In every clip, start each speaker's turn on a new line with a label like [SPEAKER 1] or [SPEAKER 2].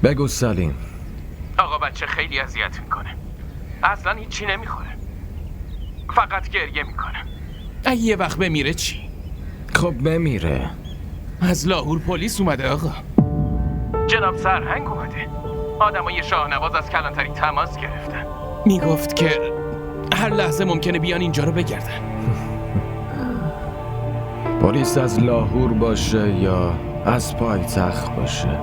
[SPEAKER 1] بگو سلیم.
[SPEAKER 2] آقا بچه خیلی اذیت میکنه. اصلا هیچی نمیخوره، فقط گریه میکنه. اگه یه وقت بمیره چی؟
[SPEAKER 1] خب بمیره.
[SPEAKER 2] از لاهور پلیس اومده آقا. جناب سرهنگ اومده. آدمای شاهنواز از کلانتری تماس گرفتن. میگفت که هر لحظه ممکنه بیان اینجا رو بگردن.
[SPEAKER 1] پلیس از لاهور باشه یا از پایتخت باشه،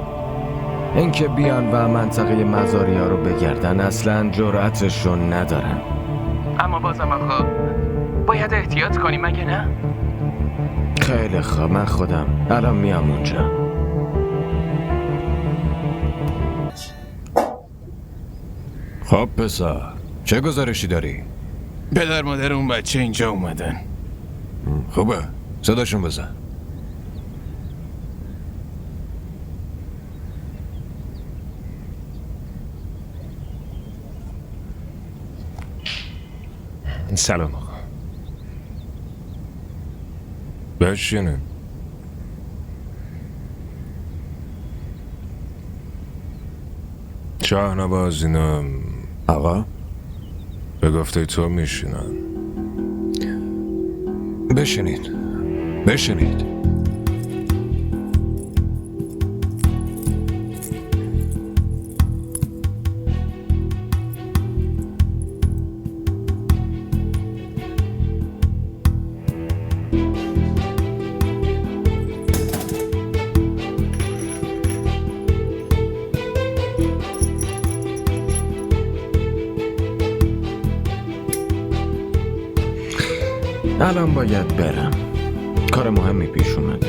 [SPEAKER 1] اینکه بیان و منطقه مزاریا رو بگردن اصلا جرأتشون ندارن.
[SPEAKER 2] اما بازم آقا باید احتیاط کنیم، مگه نه؟
[SPEAKER 1] خیلی خوب، من خودم الان میام اونجا. خب پسر، چه گزارشی داری؟
[SPEAKER 2] پدر مادر اون بچه اینجا اومدن.
[SPEAKER 1] خوبه، صداشون بزن.
[SPEAKER 3] سلام آقا. بشینه. شاهنواز اینا
[SPEAKER 1] آقا
[SPEAKER 3] به گفته تو میشینن.
[SPEAKER 1] بشینید، بشینید. الان باید برم، کار مهمی پیش اومده.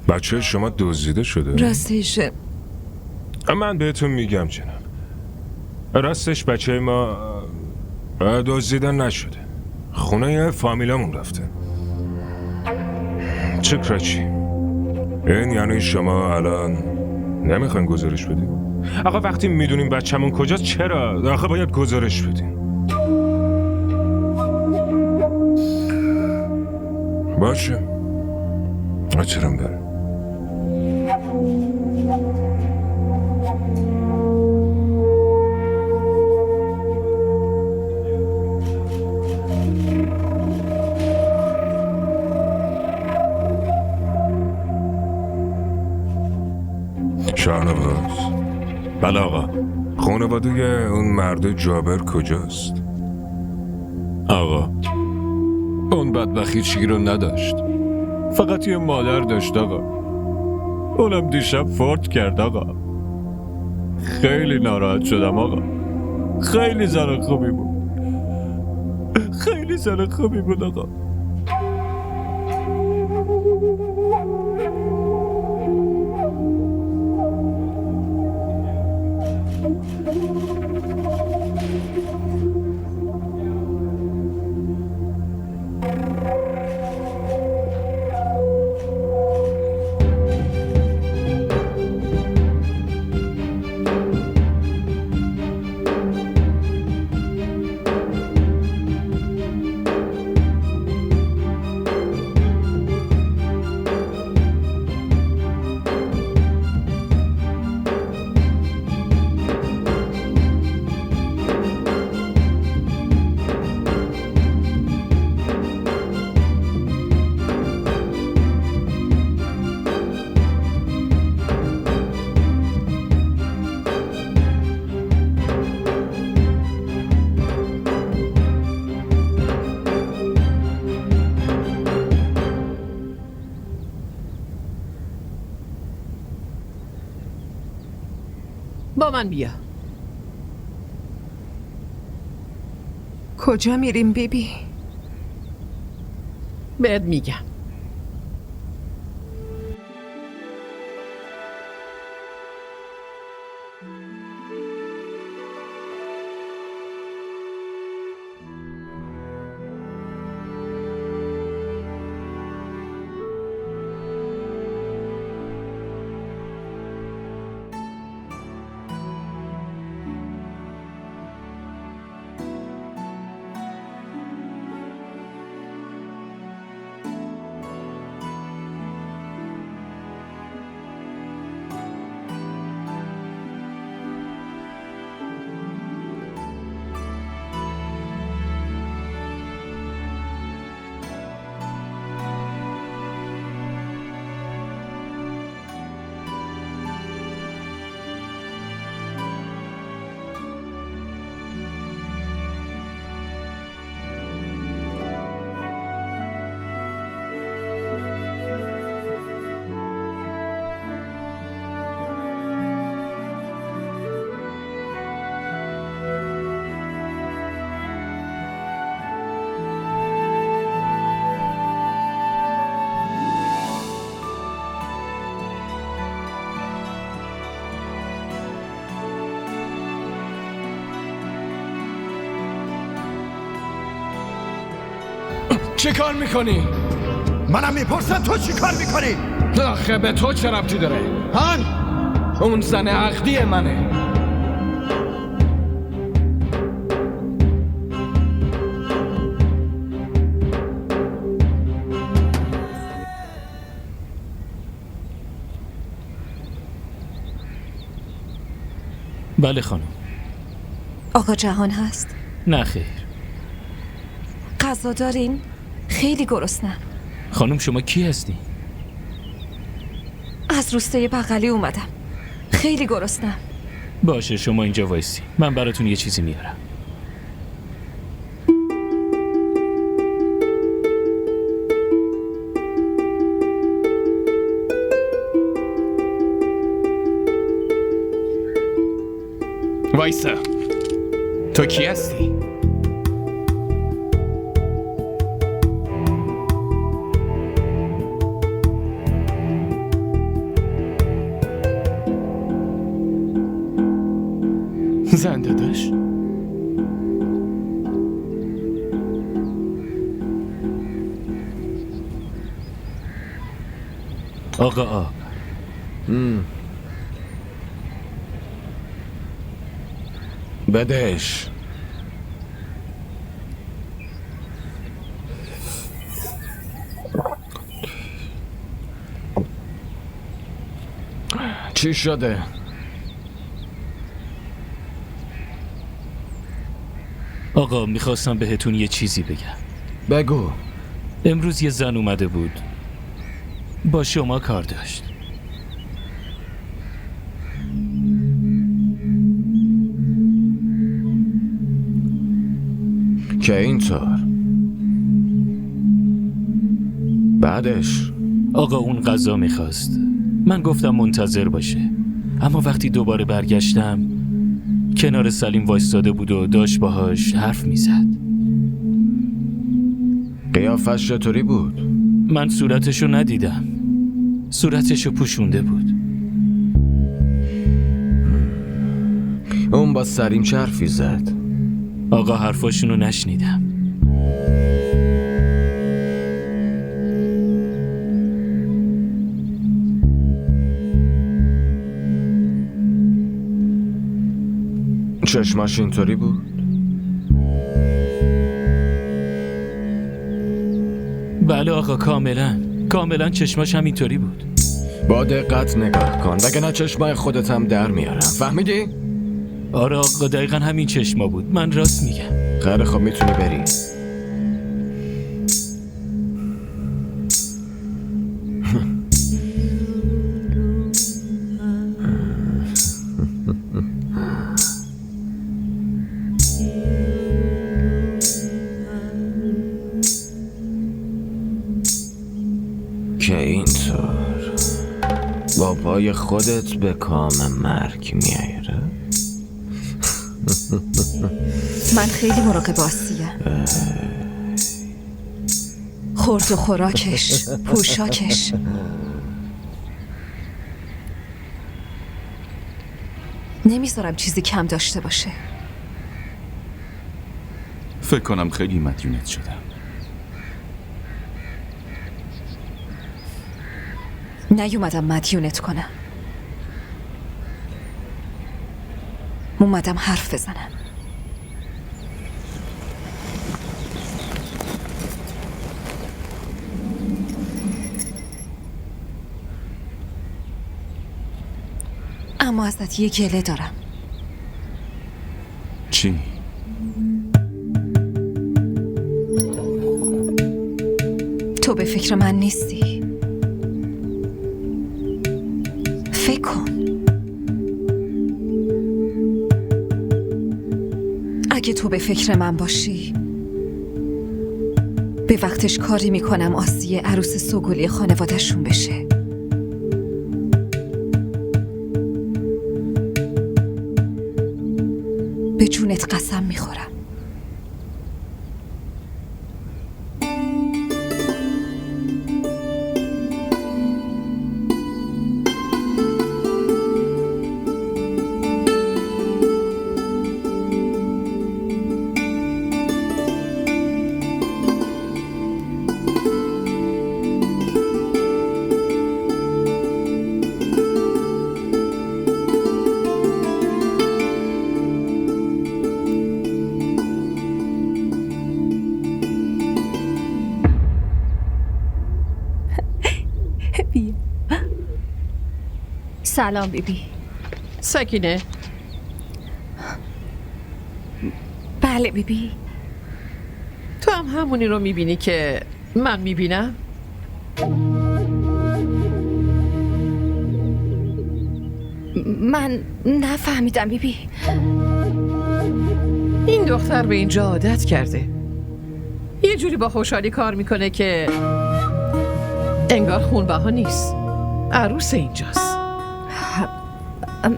[SPEAKER 3] بچه شما دزدیده شده؟
[SPEAKER 4] راستشه.
[SPEAKER 3] من بهتون میگم جناب، راستش بچه ما دزدیده نشده، خونه فامیلامون رفته. چکره چی؟ این یعنی شما الان نمیخواین گزارش بدین؟ آقا وقتی میدونیم بچه‌مون کجاست چرا آخه باید گزارش بدین؟ باشه، اچرم بره. شاهنواز.
[SPEAKER 1] بله آقا.
[SPEAKER 3] خانواده اون مرد جابر کجاست؟
[SPEAKER 1] آقا اون بدبخت هیچی رو نداشت، فقط یه مادر داشت آقا. اونم دیشب فوت کرد آقا. خیلی ناراحت شدم آقا. خیلی زن خوبی بود، خیلی زن خوبی بود آقا.
[SPEAKER 4] با من بیا. کجا میریم بیبی؟ بهت میگم.
[SPEAKER 2] چه کار میکنی؟
[SPEAKER 4] منم میپرسم تو چی کار میکنی؟
[SPEAKER 2] آخه به تو چه ربطی داره؟
[SPEAKER 4] هان؟
[SPEAKER 2] اون زن عقدی منه.
[SPEAKER 5] بله خانم.
[SPEAKER 6] آقا جهان هست؟
[SPEAKER 5] نه خیر.
[SPEAKER 6] غذا دارین؟ خیلی گرسنم.
[SPEAKER 5] خانم شما کی هستی؟
[SPEAKER 6] از روستای بغلی اومدم. خیلی گرسنم.
[SPEAKER 5] باشه شما اینجا وایسی، من براتون یه چیزی میارم.
[SPEAKER 2] وایسا، تو کی هستی؟ زن داداش؟
[SPEAKER 5] آقا آب.
[SPEAKER 2] بدش. چی شده؟
[SPEAKER 5] آقا میخواستم بهتون یه چیزی بگم.
[SPEAKER 2] بگو.
[SPEAKER 5] امروز یه زن اومده بود با شما کار داشت.
[SPEAKER 2] که اینطور؟ بعدش؟
[SPEAKER 5] آقا اون غذا میخواست، من گفتم منتظر باشه، اما وقتی دوباره برگشتم کنار سلیم وایستاده بود و داشت باهاش حرف میزد.
[SPEAKER 2] قیافش چطوری بود؟
[SPEAKER 5] من صورتشو ندیدم، صورتشو پوشونده بود.
[SPEAKER 2] اون با سلیم چه حرفی زد؟
[SPEAKER 5] آقا حرفاشونو نشنیدم.
[SPEAKER 2] چشماش اینطوری بود؟
[SPEAKER 5] بله آقا، کاملا چشماش هم اینطوری بود.
[SPEAKER 2] با دقت نگاه کن وگرنه چشمای خودت هم در میارم، فهمیدی؟
[SPEAKER 5] آره آقا دقیقا همین چشما بود، من راست میگم.
[SPEAKER 2] خیلی خب میتونی بری. که اینطور با پای خودت به کام مرگ میایره؟
[SPEAKER 6] من خیلی مراقب آسیه. خورد و خوراکش، پوشاکش. نمیذارم چیزی کم داشته باشه.
[SPEAKER 7] فکر کنم خیلی مدیونت شدم.
[SPEAKER 6] نیومدم مدیونت کنم، اومدم حرف بزنم. اما ازت یه گله دارم.
[SPEAKER 7] چی؟
[SPEAKER 6] تو به فکر من نیستی. فکر کن، اگه تو به فکر من باشی به وقتش کاری میکنم آسیه عروس سوگلی خانواده‌شون بشه. به جونت قسم میخورم. سلام بیبی.
[SPEAKER 8] سکینه،
[SPEAKER 6] بله بیبی.
[SPEAKER 8] تو هم همونی رو میبینی که من میبینم؟
[SPEAKER 6] من نفهمیدم بیبی.
[SPEAKER 8] این دختر به اینجا عادت کرده، یه جوری با خوشحالی کار میکنه که انگار خونبها نیست، عروس اینجاست.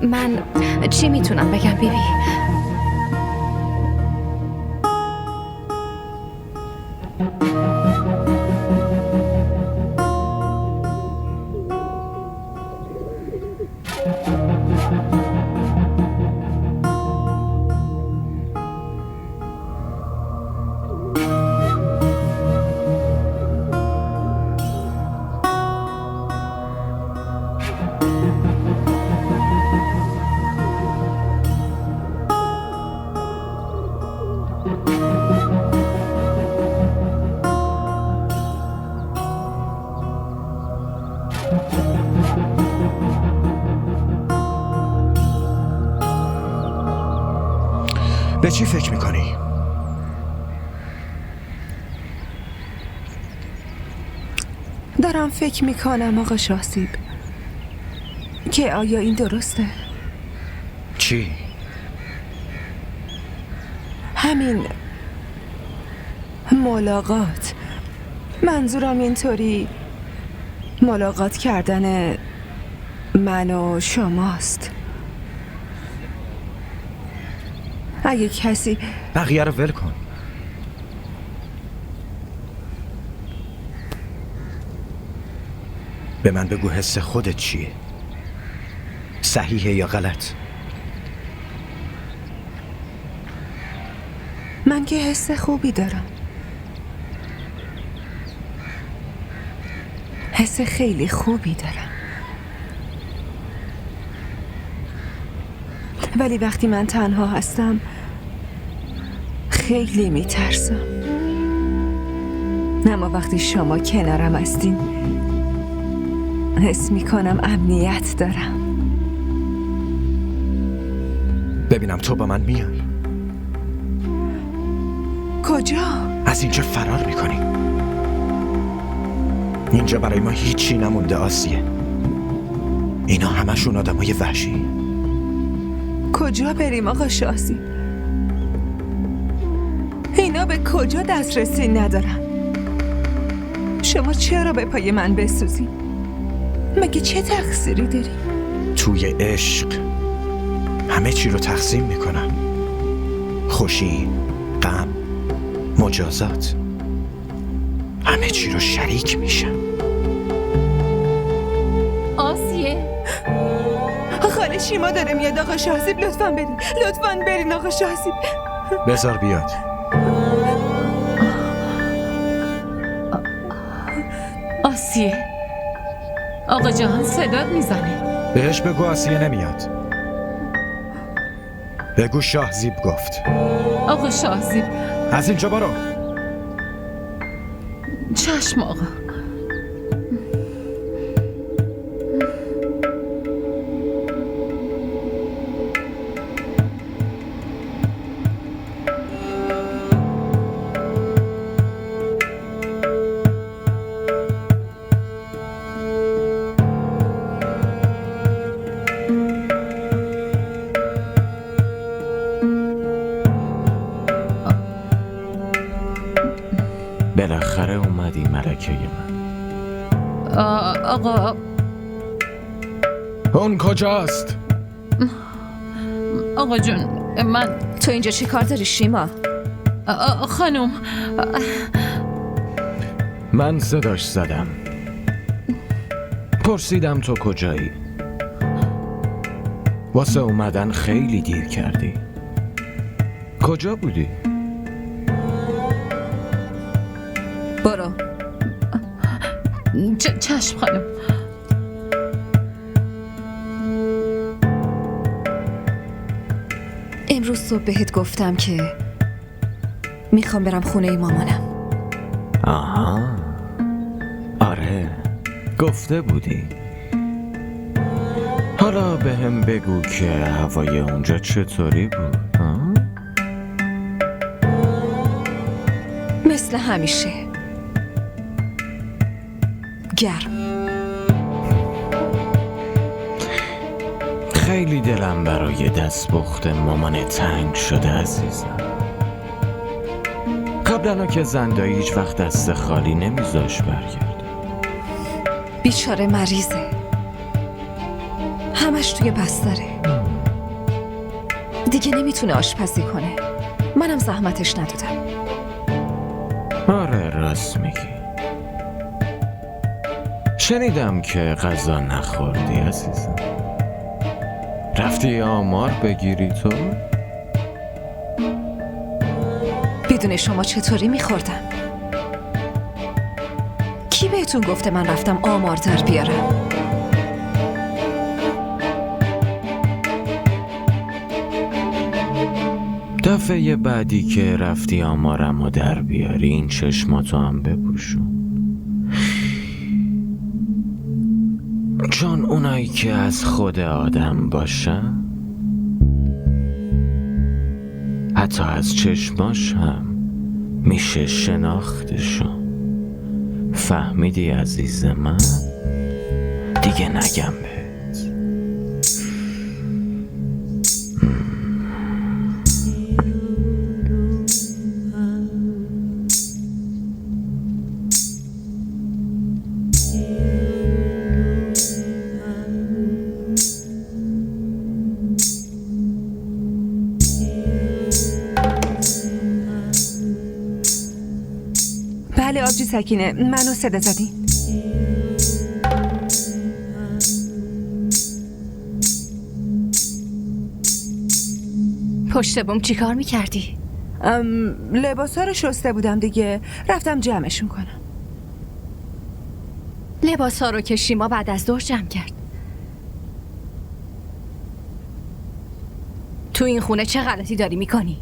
[SPEAKER 6] من چی میتونم بگم بیبی؟
[SPEAKER 4] به چی فکر میکنی؟
[SPEAKER 9] دارم فکر میکنم آقا شاهزیب که آیا این درسته؟
[SPEAKER 4] چی؟
[SPEAKER 9] همین ملاقات. منظورم اینطوری ملاقات کردن من و شماست. اگه کسی
[SPEAKER 4] بقیه رو ول کن. به من بگو حس خودت چیه؟ صحیحه یا غلط؟
[SPEAKER 9] من که حس خوبی دارم، حس خیلی خوبی دارم، ولی وقتی من تنها هستم خیلی میترسم. اما وقتی شما کنارم هستین حس میکنم امنیت دارم.
[SPEAKER 4] ببینم تو با من میای.
[SPEAKER 9] کجا؟
[SPEAKER 4] از اینجا فرار میکنی. اینجا برای ما هیچی نمونده آسیه. اینا همشون آدمای وحشی.
[SPEAKER 9] کجا بریم آقا شاهزیب؟ اینا به کجا دسترسی ندارن؟ شما چرا به پای من بسوزی؟ مگه چه تقصیری داری؟
[SPEAKER 4] توی عشق همه چی رو تقسیم میکنن. خوشی، غم، مجازات، همه چی رو شریک میشن.
[SPEAKER 6] آسیه،
[SPEAKER 9] خاله شیما داره میاد آقا شاهزیب. لطفاً برین، لطفاً برین آقا شاهزیب.
[SPEAKER 4] بذار بیاد.
[SPEAKER 10] آسیه، آقا جهان صدات میزنه.
[SPEAKER 4] بهش بگو آسیه نمیاد. بگو شاهزیب گفت.
[SPEAKER 10] آقا شاهزیب،
[SPEAKER 4] از اینجا برو.
[SPEAKER 10] چشم آقا.
[SPEAKER 5] بالاخره اومدی ملکه من.
[SPEAKER 10] آقا
[SPEAKER 4] اون کجاست؟
[SPEAKER 10] آقا جون، من
[SPEAKER 6] تو اینجا چی کار داری شیما؟
[SPEAKER 10] خانم،
[SPEAKER 5] من صداش زدم، پرسیدم تو کجایی. واسه اومدن خیلی دیر کردی. کجا بودی؟
[SPEAKER 6] برو.
[SPEAKER 10] چشم خانم.
[SPEAKER 6] امروز صبح بهت گفتم که میخوام برم خونه مامانم.
[SPEAKER 5] آها، آره گفته بودی.
[SPEAKER 4] حالا به هم بگو که هوای اونجا چطوری بود؟ ها؟
[SPEAKER 6] مثل همیشه گرم.
[SPEAKER 4] خیلی دلم برای دستپخت مامان تنگ شده عزیزم. قبلا که زنده هیچ وقت دست خالی نمیذاش برگرد.
[SPEAKER 6] بیچاره مریضه، همش توی بستره، دیگه نمیتونه آشپزی کنه. منم زحمتش ندادم.
[SPEAKER 4] آره راست میگی. شنیدم که غذا نخوردی عزیزم. رفتی آمار بگیری تو؟
[SPEAKER 6] بدون شما چطوری میخوردم؟ کی بهتون گفته من رفتم آمار در بیارم؟
[SPEAKER 4] دفعه بعدی که رفتی آمارمو در بیاری این چشماتو هم بپوشون، چون اونایی که از خود آدم باشن حتی از چشماش هم میشه شناختشون. فهمیدی عزیز من؟ دیگه نگم بهت.
[SPEAKER 9] بله آبجی سکینه، منو صدا زدین.
[SPEAKER 6] پشت بوم چی کار میکردی؟
[SPEAKER 9] لباسا رو شسته بودم دیگه، رفتم جمعشون کنم.
[SPEAKER 6] لباسا رو که شیما بعد از ظهر جمع کرد. تو این خونه چه غلطی داری میکنی؟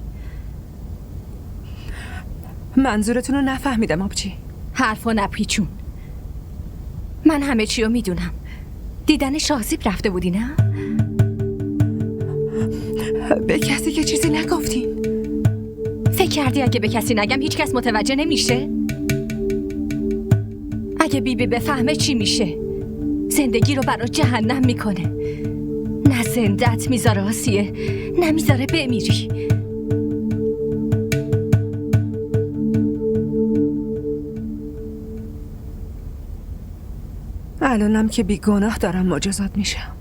[SPEAKER 9] منظورتون رو نفهمیدم آبجی.
[SPEAKER 6] حرفا نپیچون. من همه چی رو میدونم. دیدن شاهزیب رفته بودی نه؟
[SPEAKER 9] به کسی که چیزی نگفتین؟
[SPEAKER 6] فکر کردی اگه به کسی نگم هیچ کس متوجه نمیشه؟ اگه بیبی بفهمه چی میشه؟ زندگی رو برای جهنم میکنه. نه زندت میذاره آسیه، نه میذاره بمیری.
[SPEAKER 9] الانم که بیگناه دارم مجازات میشم.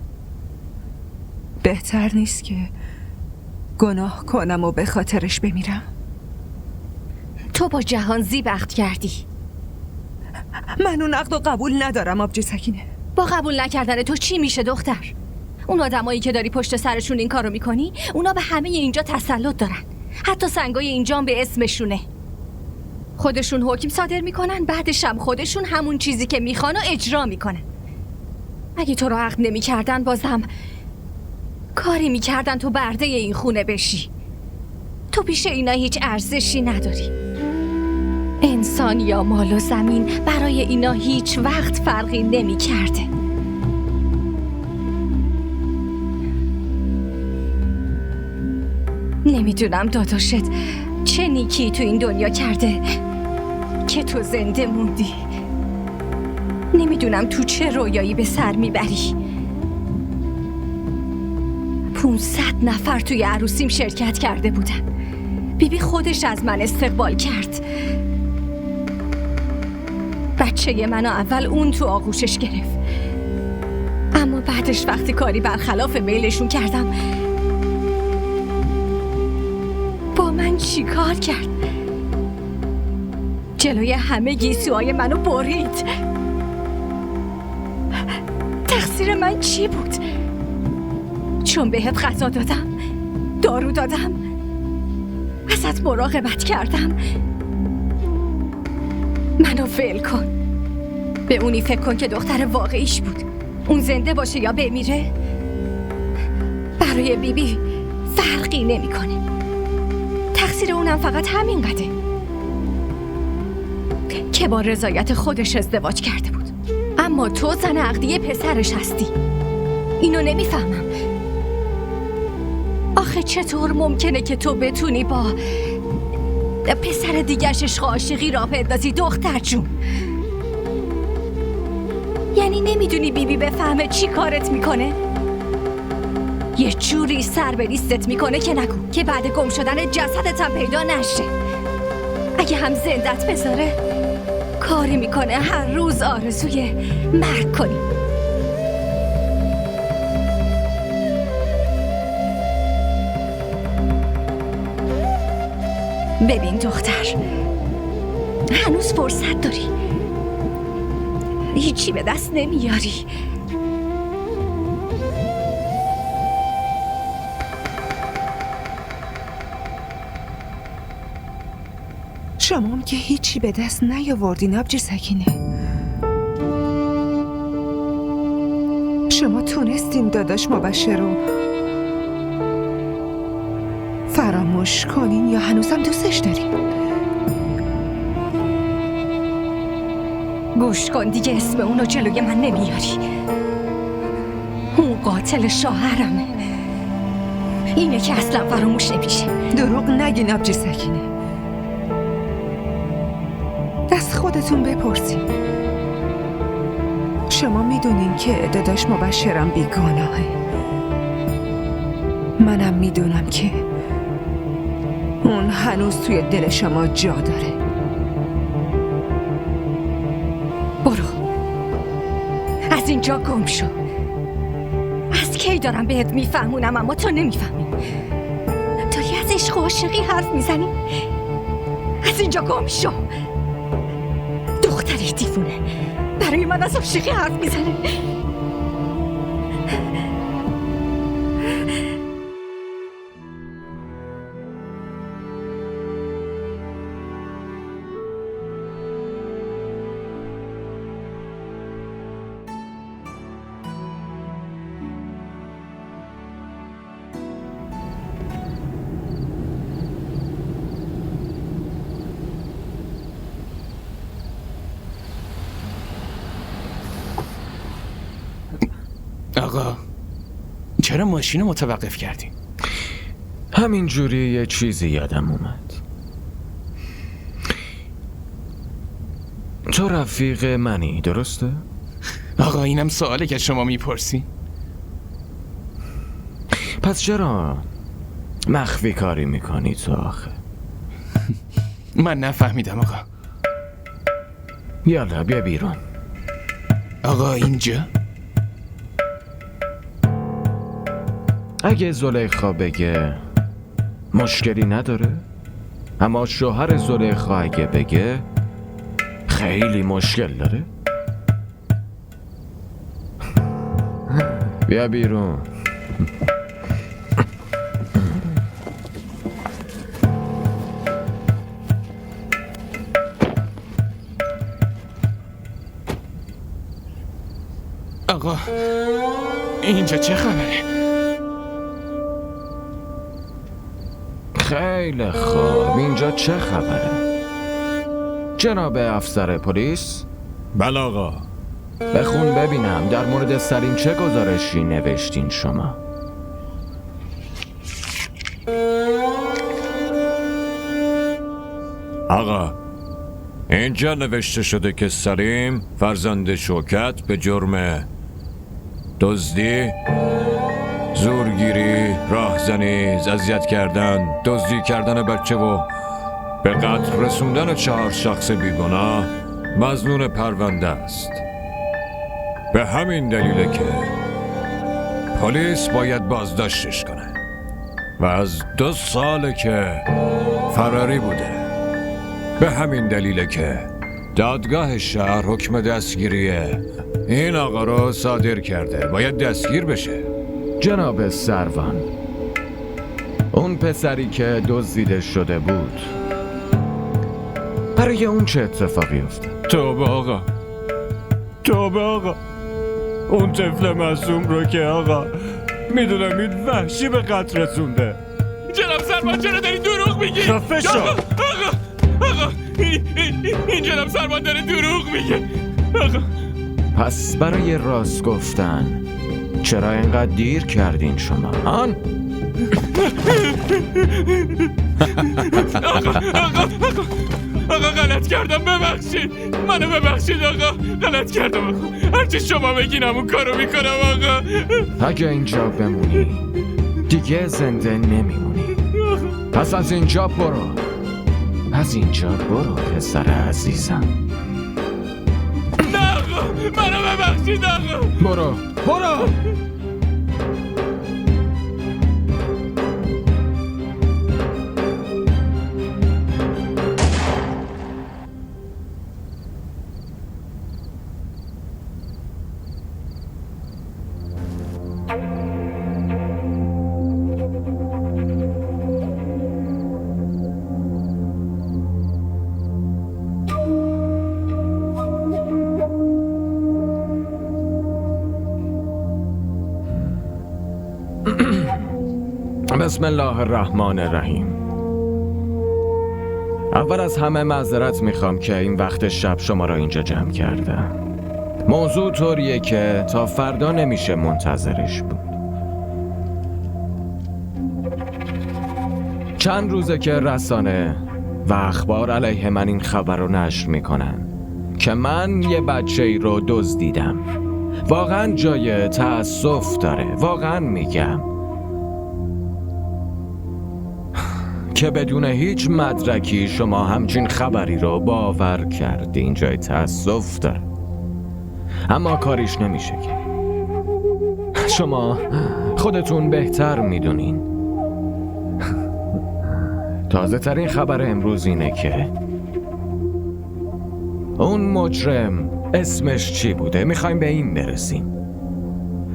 [SPEAKER 9] بهتر نیست که گناه کنم و به خاطرش بمیرم؟
[SPEAKER 6] تو با جهان زیبخت کردی.
[SPEAKER 9] من اون عقد و قبول ندارم آبجی سکینه.
[SPEAKER 6] با قبول نکردن تو چی میشه دختر؟ اون آدمایی که داری پشت سرشون این کارو میکنی اونا به همه اینجا تسلط دارن. حتی سنگای اینجا هم به اسمشونه. خودشون حکم صادر میکنن، بعدش هم خودشون همون چیزی که میخوان و اجرا میکنن. اگه تو رو عقد نمیکردن بازم کاری میکردن تو برده این خونه بشی. تو پیش اینا هیچ ارزشی نداری. انسان یا مال و زمین برای اینا هیچ وقت فرقی نمیکرده. نمیدونم داداشت چه نیکی تو این دنیا کرده که تو زنده موندی. نمیدونم تو چه رویایی به سر میبری. 500 نفر توی عروسیم شرکت کرده بودن. بیبی خودش از من استقبال کرد. بچه منو اول اون تو آغوشش گرفت، اما بعدش وقتی کاری برخلاف میلشون کردم با من چی کار کرد؟ جلوی همه گیسوهای منو برید. تقصیر من چی بود؟ چون بهت غذا دادم، دارو دادم، ازت مراقبت کردم. منو ول کن. به اونی فکر کن که دختر واقعیش بود. اون زنده باشه یا بمیره برای بیبی فرقی نمیکنه. تقصیر اونم فقط همین قده که با رضایت خودش ازدواج کرده بود. اما تو زن عقدی پسرش هستی. اینو نمیفهمم. آخه چطور ممکنه که تو بتونی با پسر دیگرش عشق و عاشقی راه بندازی دختر جون؟ یعنی نمیدونی بیبی بفهمه چی کارت میکنه؟ یه جوری سر به لیستت میکنه که نگو که بعد گم شدن جسدت هم پیدا نشه. اگه هم زندت بذاره کاری میکنه هر روز آرزوی مرگ کنی. ببین دختر، هنوز فرصت داری، هیچی به دست نمیاری.
[SPEAKER 9] شما هم که هیچی به دست نیاوردین آبجی سکینه. شما تونستین داداش مبشر رو فراموش کنین یا هنوزم دوستش دارین؟
[SPEAKER 6] گوش کن دیگه، اسم اونو جلوی من نمیاری. اون قاتل شوهرمه، اینه که اصلا فراموش نمیشه.
[SPEAKER 9] دروغ نگین آبجی سکینه. دست خودتون بپرسین. شما میدونین که داداش مبشرم بیگناهه. منم میدونم که اون هنوز توی دل شما جا داره.
[SPEAKER 6] برو از اینجا گم شو. از کی دارم بهت میفهمونم اما تو نمیفهمی. توی از عشق و عاشقی حرف میزنی؟ از اینجا گم شو. دختری دیوونه برای من از عاشقی حرف میزنه.
[SPEAKER 2] آقا چرا ماشین رو متوقف کردین؟
[SPEAKER 4] همین جوری یه چیزی یادم اومد. تو رفیق منی درسته؟
[SPEAKER 2] آقا اینم سواله که شما میپرسی؟
[SPEAKER 4] پس چرا مخفی کاری میکنی تو آخه؟
[SPEAKER 2] من نفهمیدم آقا.
[SPEAKER 4] یالا بیا بیرون.
[SPEAKER 2] آقا اینجا؟
[SPEAKER 4] اگه زلیخا بگه مشکلی نداره، اما شوهر زلیخا اگه بگه خیلی مشکل داره. بیا بیرون.
[SPEAKER 2] آقا اینجا چه خبره؟
[SPEAKER 4] خیلی خوب، اینجا چه خبره؟ جناب افسر پلیس؟
[SPEAKER 1] بله آقا.
[SPEAKER 4] بخون ببینم در مورد سرین چه گزارشی نوشتین شما؟
[SPEAKER 1] آقا اینجا نوشته شده که سلیم فرزند شوکت به جرم دزدی، زورگیری، راهزنی، اذیت کردن، دزدی کردن بچه و به قتل رسوندن 4 شخص بیگناه مظنون پرونده است. به همین دلیله که پلیس باید بازداشتش کنه و از 2 ساله که فراری بوده. به همین دلیله که دادگاه شهر حکم دستگیری این آقا رو صادر کرده. باید دستگیر بشه.
[SPEAKER 4] جناب سروان، اون پسری که دزدیده شده بود برای اون چه اتفاقی افتاد؟
[SPEAKER 1] توبه آقا، توبه آقا. اون طفل معصوم رو که آقا میدونم این وحشی به قتل رسونده.
[SPEAKER 2] جناب سروان چرا داری دروغ میگی؟
[SPEAKER 1] خفه شو.
[SPEAKER 2] آقا این جناب سروان داره دروغ میگه. آقا
[SPEAKER 4] پس برای راست گفتن چرا اینقدر دیر کردین شما؟ آن؟
[SPEAKER 2] آقا غلط کردم، ببخشید منو ببخشید آقا، غلط کردم آقا، هرچی شما بگین همون کارو میکنم آقا.
[SPEAKER 4] اگه اینجا بمونی دیگه زنده نمیمونی. پس از اینجا برو، از اینجا برو پسر عزیزم.
[SPEAKER 2] نه آقا، منو ببخشید آقا.
[SPEAKER 4] برو بسم الله الرحمن الرحیم. اول از همه معذرت میخوام که این وقت شب شما را اینجا جمع کردم. موضوع طوریه که تا فردا نمیشه منتظرش بود. چند روزه که رسانه و اخبار علیه من این خبر رو نشر میکنن که من یه بچه‌ای رو دزدیدم. واقعا جای تأسف داره، واقعا میگم، که بدون هیچ مدرکی شما همچین خبری رو باور کردین. جای تأسف داره، اما کاریش نمیشه که شما خودتون بهتر میدونین. تازه ترین خبر امروز اینه که اون مجرم اسمش چی بوده؟ میخوایم به این برسیم.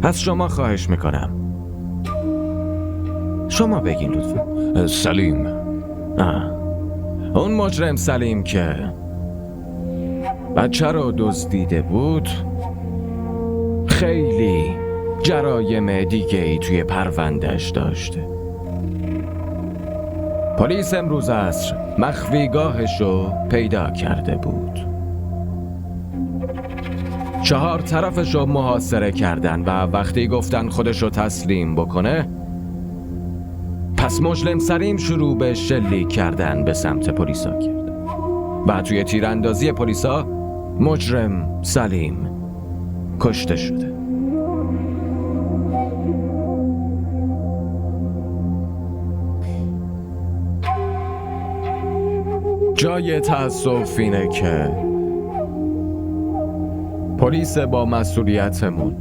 [SPEAKER 4] از شما خواهش میکنم شما بگین لطفا.
[SPEAKER 1] سلیم.
[SPEAKER 4] اون مجرم سلیم که بچه رو دزدیده بود خیلی جرایم دیگه ای توی پروندهش داشته. پلیس امروز عصر مخفیگاهش رو پیدا کرده بود. 4 طرفش رو محاصره کردن و وقتی گفتن خودش رو تسلیم بکنه، پس مجرم سلیم شروع به شلیک کردن به سمت پلیسا کرد و توی تیراندازی پلیسا مجرم سلیم کشته شده. جای تأسف اینه که پلیس با مسئولیتمون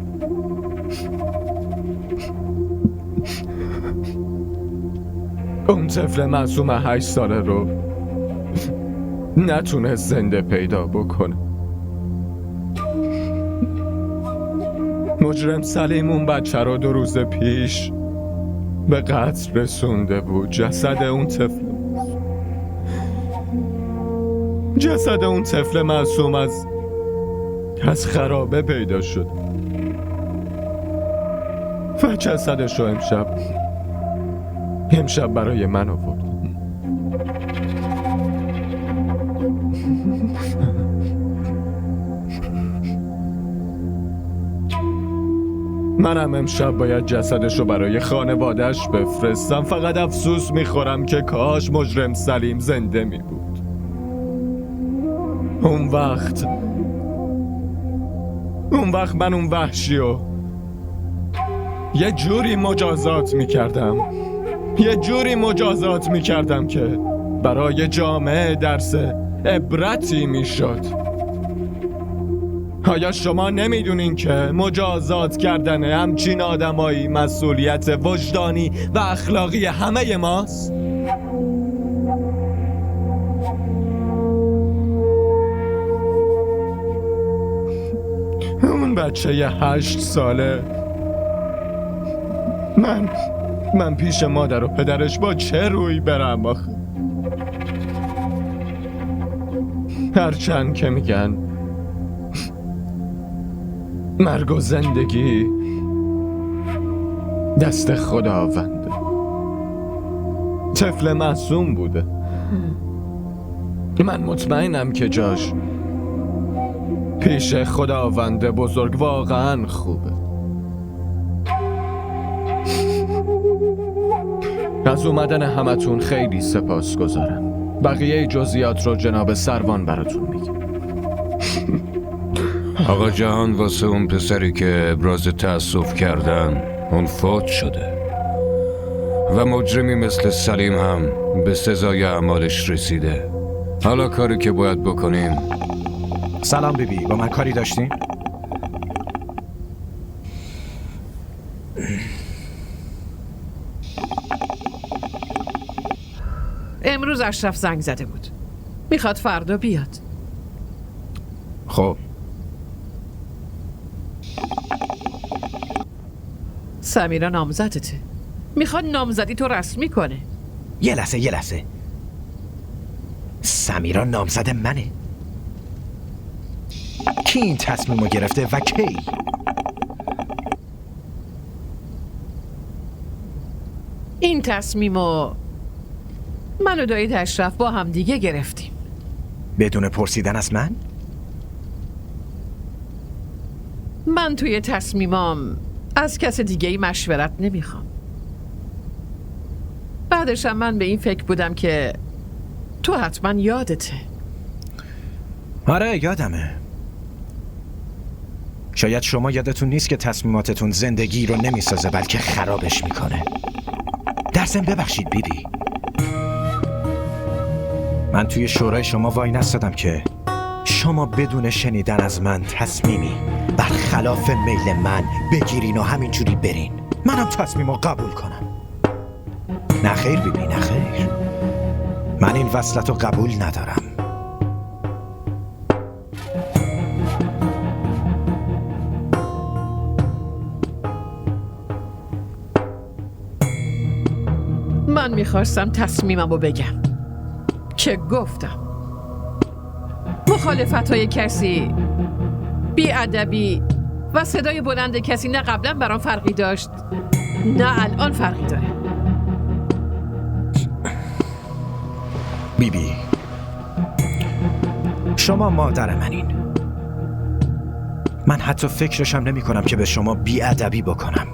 [SPEAKER 4] اون طفل معصوم 8 ساله رو نتونه زنده پیدا بکنه. مجرم سلیم اون بچه رو 2 روز پیش به قتل رسونده بود. جسد اون طفل معصوم از خرابه پیدا شد و جسدش رو امشب برای من آورد. منم امشب باید جسدش رو برای خانواده‌اش بفرستم. فقط افسوس میخورم که کاش مجرم سلیم زنده می بود. اون وقت من اون وحشی رو یه جوری مجازات میکردم که برای جامعه درس عبرتی میشد. آیا شما نمیدونین که مجازات کردن همچین آدمایی مسئولیت وجدانی و اخلاقی همه ماست؟ اون بچه 8 ساله من پیش مادر و پدرش با چه روی برم آخه؟ هرچند که میگن مرگ و زندگی دست خداونده. طفل معصوم بوده. من مطمئنم که جاش پیش خداوند بزرگ واقعا خوبه. از اومدن همتون خیلی سپاسگزارم. بقیه جزئیات رو جناب سروان براتون میگه.
[SPEAKER 1] آقا جهان واسه اون پسری که ابراز تأسف کردن اون فوت شده و مجرمی مثل سلیم هم به سزای اعمالش رسیده. حالا کاری که باید بکنیم.
[SPEAKER 11] سلام بیبی، با من کاری داشتین؟
[SPEAKER 8] امروز اشرف زنگ زده بود. میخواد فردا بیاد.
[SPEAKER 11] خب
[SPEAKER 8] سمیرا نامزدته. میخواد نامزدی تو رسمی کنه.
[SPEAKER 11] یه لحظه سمیرا نامزد منه؟ کی این تصمیم رو گرفته و کی؟
[SPEAKER 8] این تصمیمو من و دایید اشرف با هم دیگه گرفتیم.
[SPEAKER 11] بدون پرسیدن از من؟
[SPEAKER 8] من توی تصمیمام از کس دیگه ای مشورت نمیخوام. بعدشم من به این فکر بودم که تو حتما یادته.
[SPEAKER 11] آره یادمه. شاید شما یادتون نیست که تصمیماتتون زندگی رو نمیسازه بلکه خرابش میکنه. در ضمن ببخشید بیبی، من توی شورای شما وای نستادم که شما بدون شنیدن از من تصمیمی برخلاف میل من بگیرین و همینجوری برین. منم تصمیمو قبول کنم. نه خیر بیبی، نه خیر. من این وصلت رو قبول ندارم.
[SPEAKER 8] من میخواستم تصمیممو بگم که گفتم مخالفت‌های کسی، بی‌ادبی و صدای بلند کسی نه قبلا برام فرقی داشت نه الان فرقی داره.
[SPEAKER 11] بیبی، شما مادر منین. من حتی فکرشم نمی کنم که به شما بی‌ادبی بکنم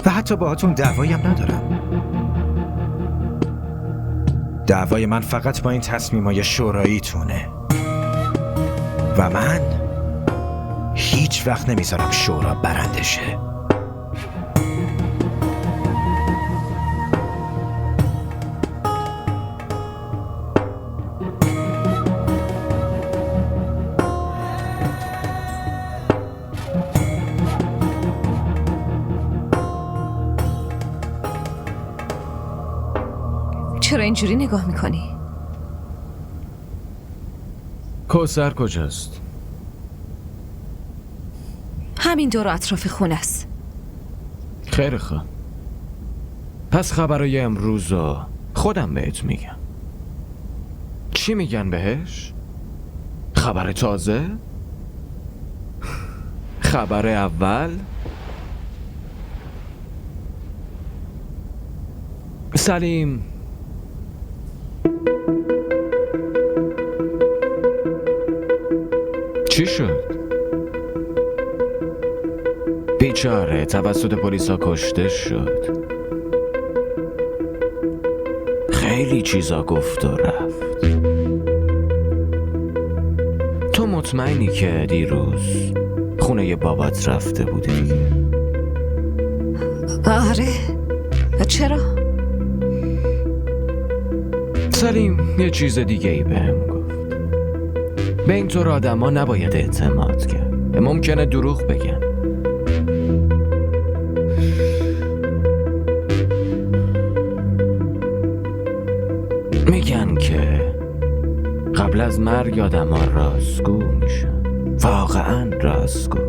[SPEAKER 11] و حتی باهاتون دعوایی هم ندارم. دعوای من فقط با این تصمیمای شوراییتونه و من هیچ وقت نمیذارم شورا برنده شه.
[SPEAKER 6] چرا اینجوری نگاه میکنی؟
[SPEAKER 4] کوثر کجاست؟
[SPEAKER 6] همین دور و اطراف خونه است.
[SPEAKER 4] خیلی خوب. پس خبرای امروز رو خودم بهت میگم. چی میگن بهش؟ خبر تازه؟ خبر اول؟ سلیم چی شد؟ بیچاره توسط پلیسا کشته شد. خیلی چیزا گفت و رفت. تو مطمئنی که دیروز خونه بابات رفته بودی دیگه؟
[SPEAKER 6] آره. چرا؟
[SPEAKER 4] سلیم یه چیز دیگه ای بهم گفت. به اینطور آدم ها نباید اعتماد کرد. ممکنه دروغ بگن. میگن که قبل از مرگ آدم ها راستگو میشن. واقعا راستگو.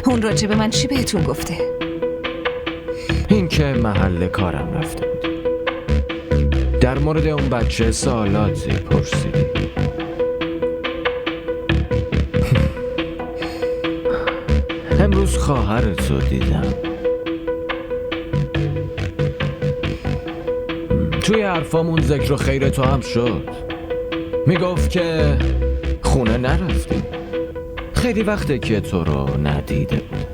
[SPEAKER 6] اون راجب من چی بهتون گفته؟
[SPEAKER 4] این که محل کارم رفته بود. در مورد اون بچه سوالاتی پرسیدی. امروز خواهرتو دیدم. توی حرفامون ذکر و خیر تو هم شد. میگفت که خونه نرفتی. خیلی وقته که تو رو ندیده بود.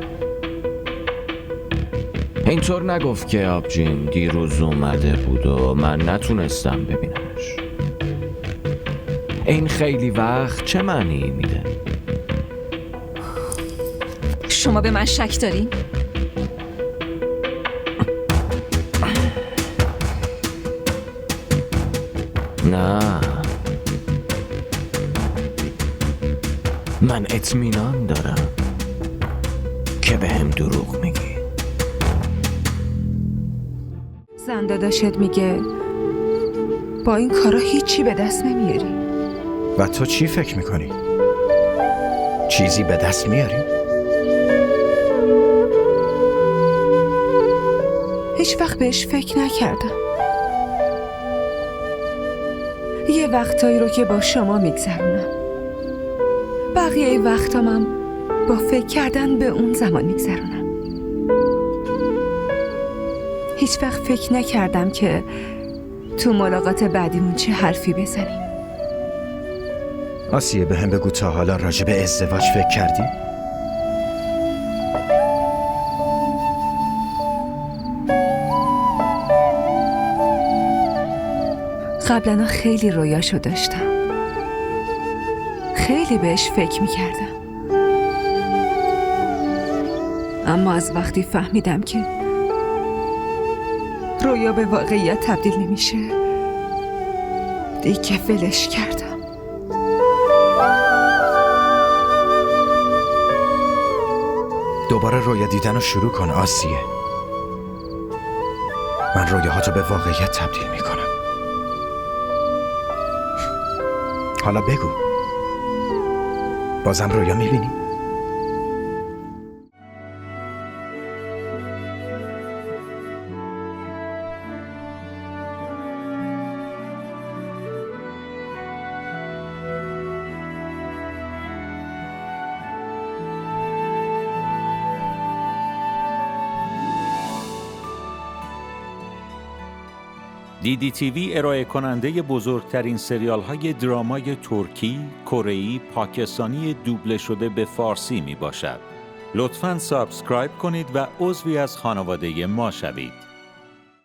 [SPEAKER 4] اینطور نگفت که آبجین دیروز اومده بود و من نتونستم ببینمش. این خیلی وقت چه معنی میده؟
[SPEAKER 6] شما به من شک دارین؟
[SPEAKER 4] نه، من اطمینان دارم که به هم دروغ میگی.
[SPEAKER 9] زن داداشت میگه با این کارا هیچی به دست نمیاری.
[SPEAKER 11] و تو چی فکر میکنی؟ چیزی به دست میاری؟
[SPEAKER 9] هیچ وقت بهش فکر نکردم. یه وقتایی رو که با شما میگذرونم، بقیه وقتامم با فکر کردن به اون زمان میگذرونم. هیچ وقت فکر نکردم که تو ملاقات بعدیمون چه حرفی بزنیم.
[SPEAKER 11] آسیه به هم بگو تا حالا راجع به ازدواج فکر کردی؟
[SPEAKER 9] قبلا خیلی رویاشو داشتم، خیلی بهش فکر میکردم، اما از وقتی فهمیدم که رویا به واقعیت تبدیل نمیشه دیگه ولش کردم.
[SPEAKER 11] دوباره رویا دیدن رو شروع کن آسیه. من رویاهاتو به واقعیت تبدیل میکنم. حالا بگو، بازم رویا میبینی؟
[SPEAKER 12] DDTV ارائه کننده بزرگترین سریال های درامای ترکی، کره‌ای، پاکستانی دوبله شده به فارسی می باشد. لطفاً سابسکرایب کنید و عضوی از خانواده ما شوید.